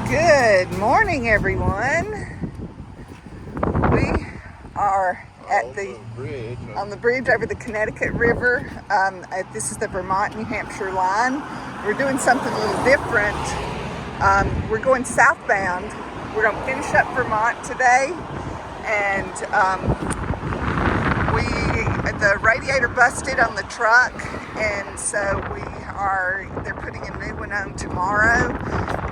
Good morning, everyone. We are at on the bridge over the Connecticut River. This is the Vermont-New Hampshire line. We're doing something a little different. We're going southbound. We're going to finish up Vermont today, and the radiator busted on the truck, and so they're putting a new one on tomorrow,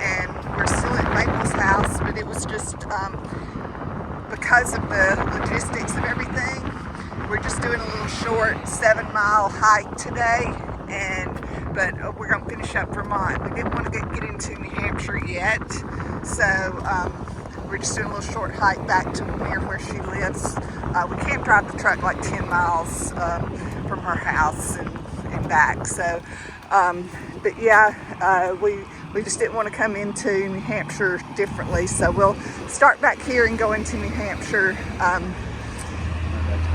and we're still at Maple's house, but it was just because of the logistics of everything, we're just doing a little short 7-mile hike today, but we're going to finish up Vermont. We didn't want to get into New Hampshire yet, so we're just doing a little short hike back to near where she lives. We can't drive the truck like 10 miles from her house and back. So, but yeah, we just didn't want to come into New Hampshire differently. So we'll start back here and go into New Hampshire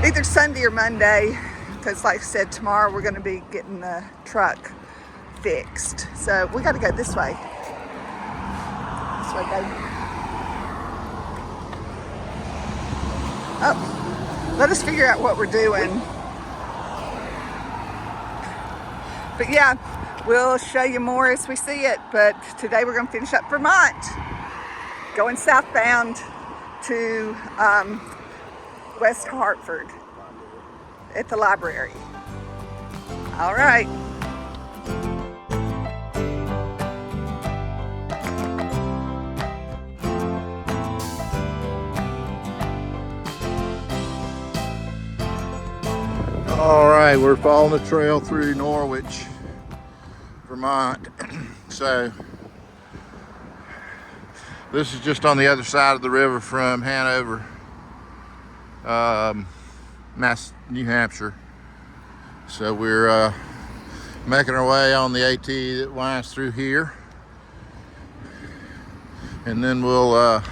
either Sunday or Monday, because like I said, tomorrow we're going to be getting the truck fixed. So we got to go this way. This way, baby. Oh, let us figure out what we're doing. But yeah, we'll show you more as we see it. But today we're going to finish up Vermont, going southbound to West Hartford at the library. All right. All right, we're following the trail through Norwich, Vermont. So this is just on the other side of the river from Hanover, New Hampshire. So we're making our way on the AT that winds through here, and then we're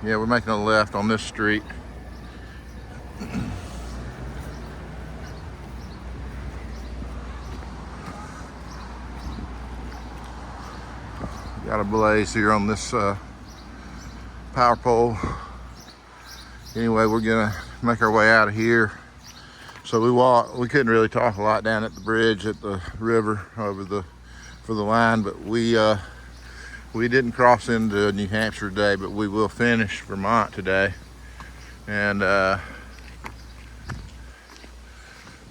making a left on this street. Got a blaze here on this power pole. Anyway, we're gonna make our way out of here. So we couldn't really talk a lot down at the bridge at the river for the line, but we didn't cross into New Hampshire today, but we will finish Vermont today, and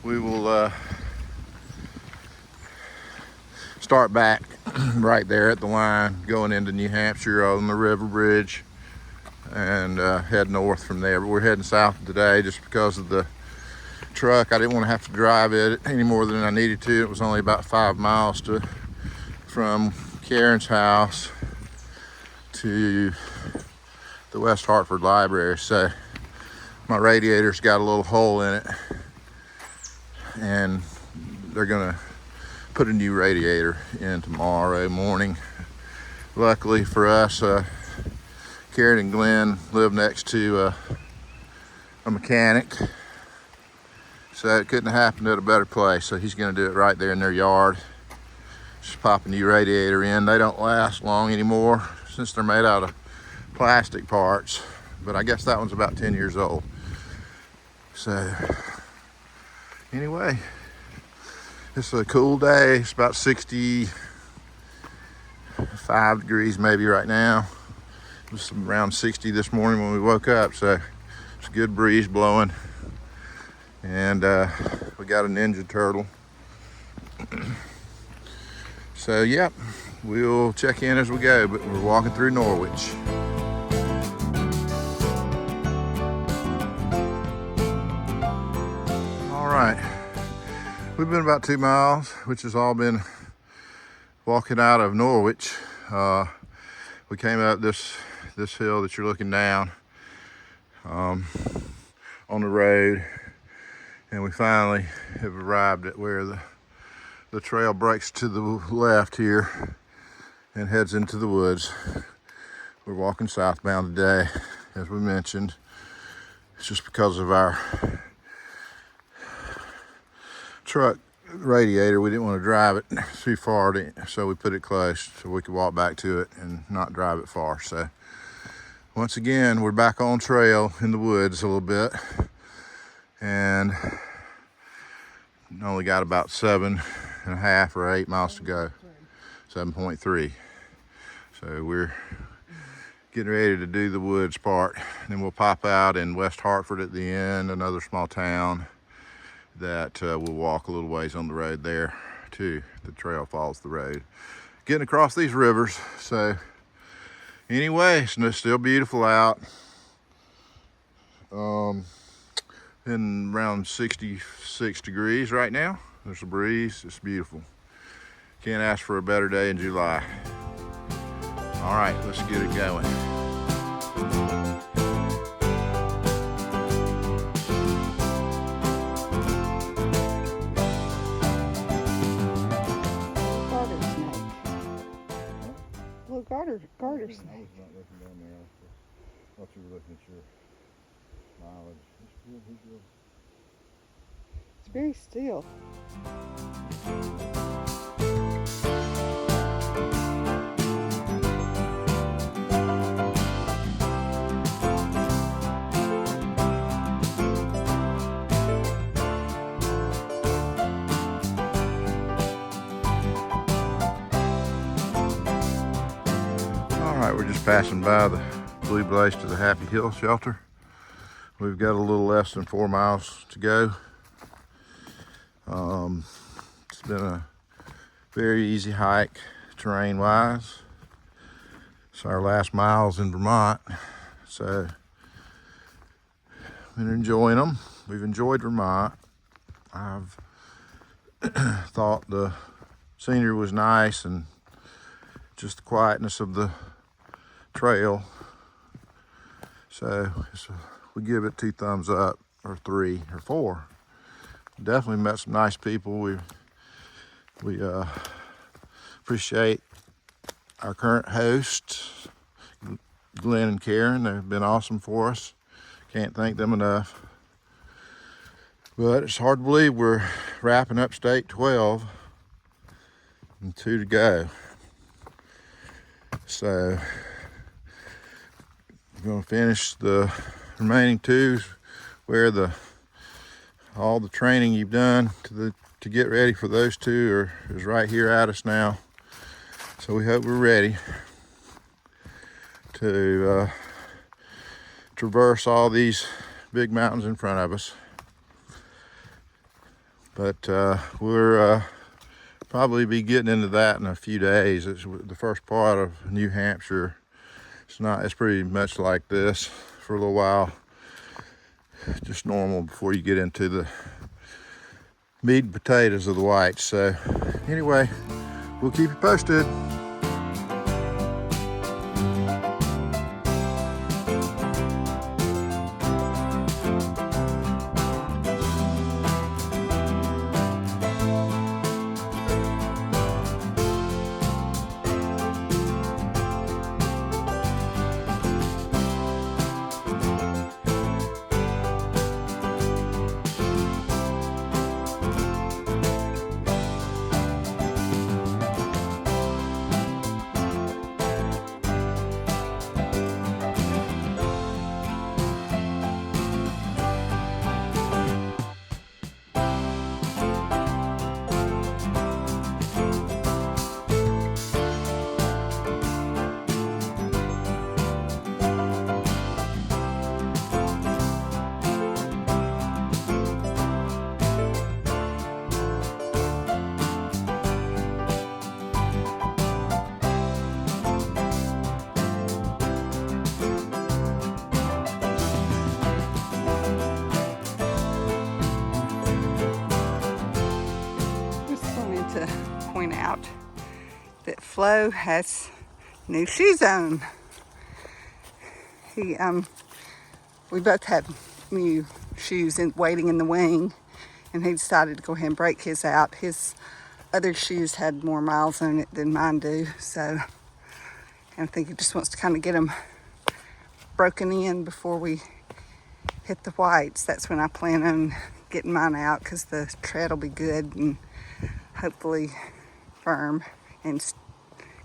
we will start back right there at the line going into New Hampshire on the river bridge, and head north from there. But we're heading south today just because of the truck. I didn't want to have to drive it any more than I needed to. It was only about 5 miles from Karen's house to the West Hartford library. So my radiator's got a little hole in it, and they're gonna put a new radiator in tomorrow morning. Luckily for us, Karen and Glenn live next to a mechanic, so it couldn't have happened at a better place. So he's going to do it right there in their yard. Just pop a new radiator in. They don't last long anymore since they're made out of plastic parts, but I guess that one's about 10 years old. So anyway, it's a cool day. It's about 65 degrees maybe right now. It was around 60 this morning when we woke up, so it's a good breeze blowing. And we got a Ninja Turtle. So yep, we'll check in as we go, but we're walking through Norwich. All right. We've been about 2 miles, which has all been walking out of Norwich. We came up this hill that you're looking down on the road, and we finally have arrived at where the trail breaks to the left here and heads into the woods. We're walking southbound today, as we mentioned. It's just because of our truck radiator. We didn't want to drive it too far, so we put it close so we could walk back to it and not drive it far. So once again, we're back on trail in the woods a little bit, and only got about 7.5 or 8 miles to go. 7.3. So we're getting ready to do the woods part, and then we'll pop out in West Hartford at the end, another small town that we'll walk a little ways on the road there too. The trail follows the road, getting across these rivers. So anyway, it's still beautiful out. In around 66 degrees right now. There's a breeze. It's beautiful. Can't ask for a better day in July. All right, let's get it going. Garter snake. Little garter snake. I was not looking down there. I thought you were looking at your mileage. It's very still. All right, we're just passing by the Blue Blaze to the Happy Hill shelter. We've got a little less than 4 miles to go. It's been a very easy hike terrain-wise. It's our last miles in Vermont, so been enjoying them. We've enjoyed Vermont. I've thought the scenery was nice and just the quietness of the trail. So we give it 2 thumbs up, or 3 or 4. Definitely met some nice people. We appreciate our current hosts, Glenn and Karen. They've been awesome for us. Can't thank them enough. But it's hard to believe we're wrapping up state 12 and 2 to go. So we're going to finish the remaining 2 where all the training you've done to get ready for those 2 is right here at us now. So we hope we're ready to traverse all these big mountains in front of us. But we're probably be getting into that in a few days. It's the first part of New Hampshire. It's pretty much like this for a little while. Just normal before you get into the meat and potatoes of the whites. So anyway, we'll keep you posted. Point out that Flo has new shoes on. We both had new shoes waiting in the wing, and he decided to go ahead and break his out. His other shoes had more miles on it than mine do, so I think he just wants to kind of get them broken in before we hit the whites. That's when I plan on getting mine out because the tread will be good and hopefully firm and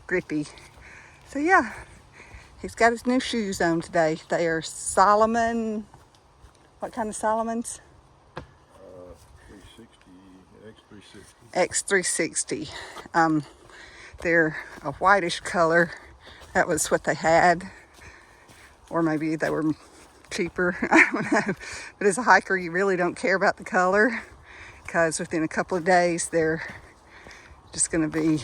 grippy. So yeah, he's got his new shoes on today. They are Solomon. What kind of Solomons? 360, X360. They're a whitish color. That was what they had. Or maybe they were cheaper. I don't know. But as a hiker, you really don't care about the color because within a couple of days, they're just going to be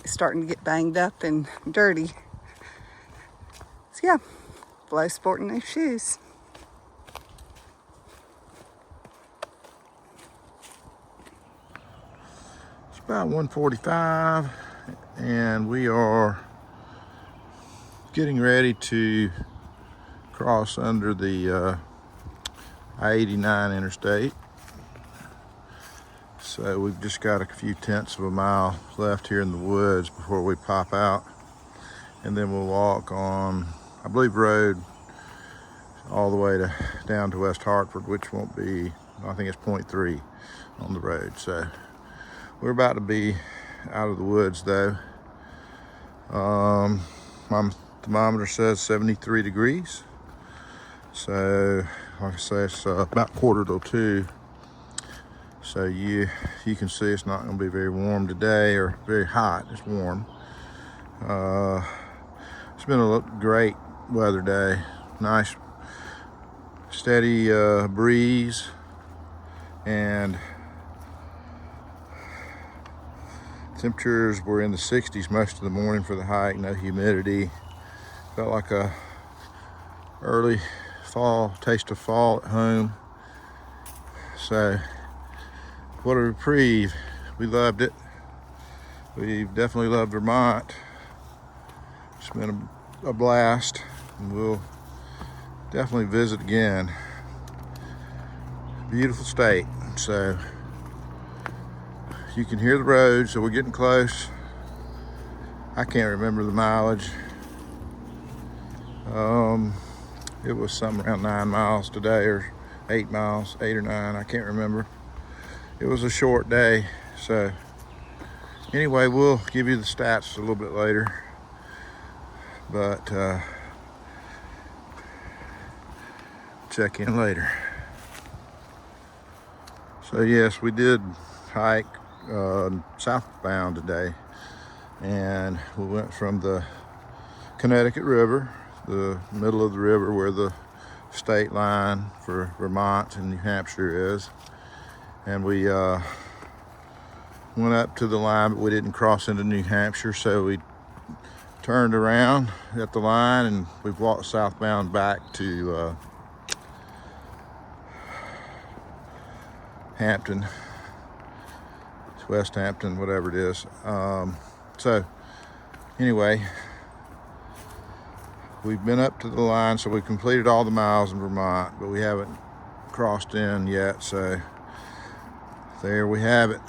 starting to get banged up and dirty. So yeah, Flo sporting new shoes. It's about 1:45 and we are getting ready to cross under the I-89 interstate. So we've just got a few tenths of a mile left here in the woods before we pop out, and then we'll walk on, I believe, road all the way down to West Hartford, which won't be, I think it's 0.3 on the road. So we're about to be out of the woods though. My thermometer says 73 degrees. So like I say, it's about 1:45. So you can see it's not going to be very warm today, or very hot. It's warm. It's been a great weather day. Nice steady breeze, and temperatures were in the 60s most of the morning for the hike. No humidity. Felt like a early fall, taste of fall at home. So what a reprieve. We loved it. We've definitely loved Vermont. It's been a blast, and we'll definitely visit again. Beautiful state. So you can hear the road, so we're getting close. I can't remember the mileage. It was something around 9 miles today, or 8 miles, 8 or 9, I can't remember. It was a short day, so anyway, we'll give you the stats a little bit later, but check in later. So yes, we did hike southbound today, and we went from the Connecticut River, the middle of the river where the state line for Vermont and New Hampshire is, and we went up to the line, but we didn't cross into New Hampshire, so we turned around at the line and we've walked southbound back to Hampton, West Hampton, whatever it is. So anyway, we've been up to the line, so we've completed all the miles in Vermont, but we haven't crossed in yet, so there we have it.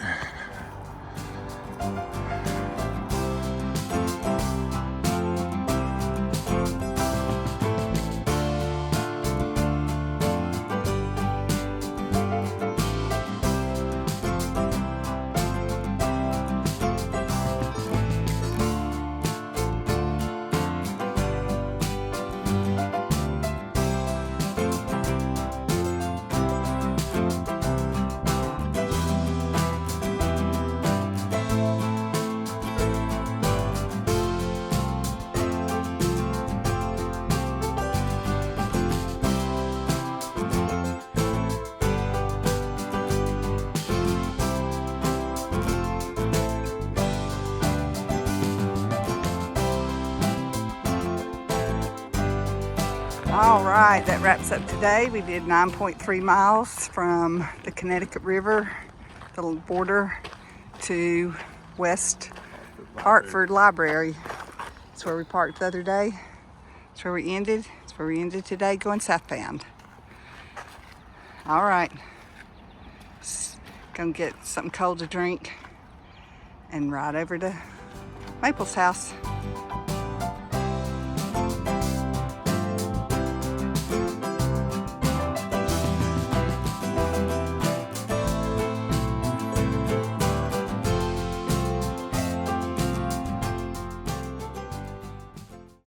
All right, that wraps up today. We did 9.3 miles from the Connecticut River, the border, to West Hartford Library. That's where we parked the other day. That's where we ended. That's where we ended today, going southbound. All right, gonna get something cold to drink and ride over to Maple's house.